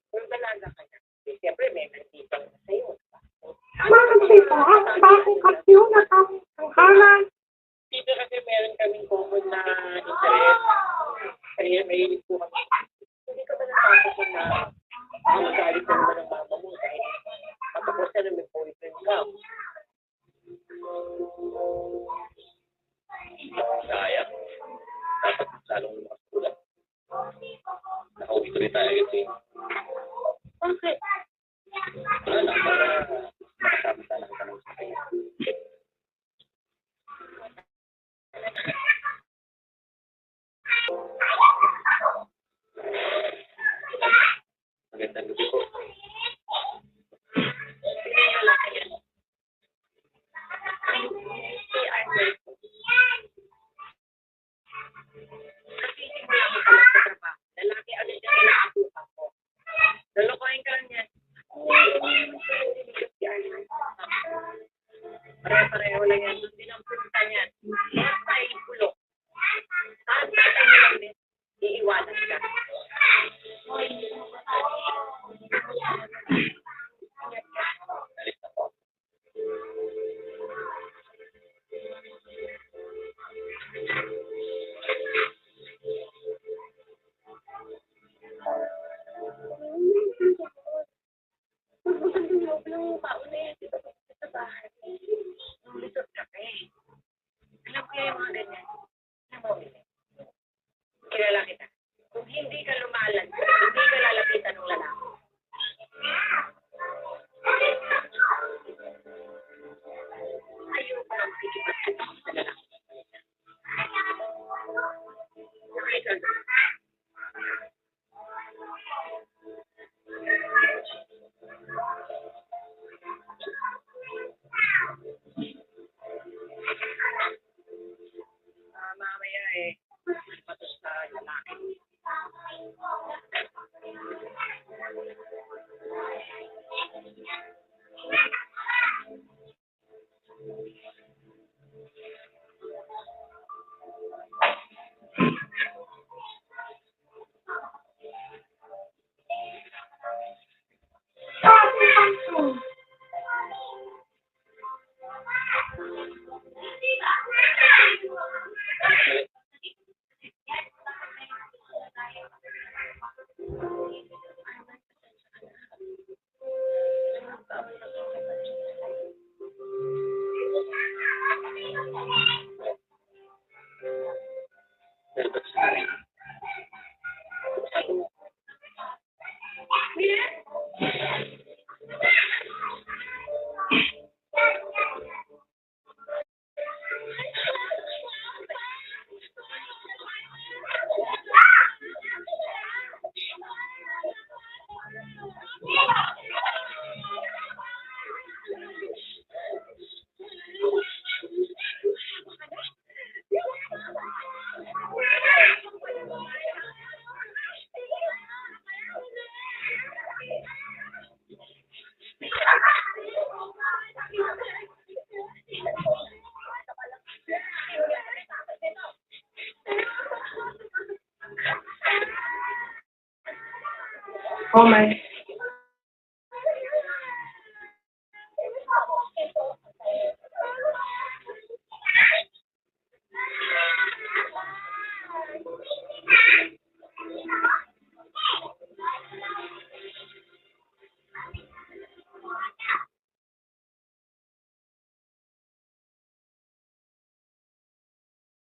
Kung dalaga ka na, siyempre may nandito na sa'yo. Bakit ito? Bakit kasi yun nakakanghalan? Dito kasi meron kaming common na interest. Kaya may po kami. Hindi ka ba natakot na magalit ka naman ng mama mo dahil matapos ka na may boyfriend ka. Sayang. Dapat lalong lumakas ulit. Nakauwi tuloy tayo kasi. Bakit? Wala lang, para makasama tayo ng tanong sa kanya. Magandang gabi po. Lalaki, ano siya, inaabukan ko. Lalokohin ka lang yan. Pare-pareho lang yan. Doon din ang punta niyan. Lahat tayo ipulok. Saan tatay mo lang din, iiwanan ka. Alis na po. Sa bahay. Lulusot kami. Alam ko yung mga ganyan. Alam mo, kilala kita. Kung hindi ka lumalan, hindi ka lalapitan ng lalaki. Ayaw ko lang makikipagkita sa lalaki. Nakita ka. Mamaya patos sa lalaki. Pero ba't sa akin? Oh my.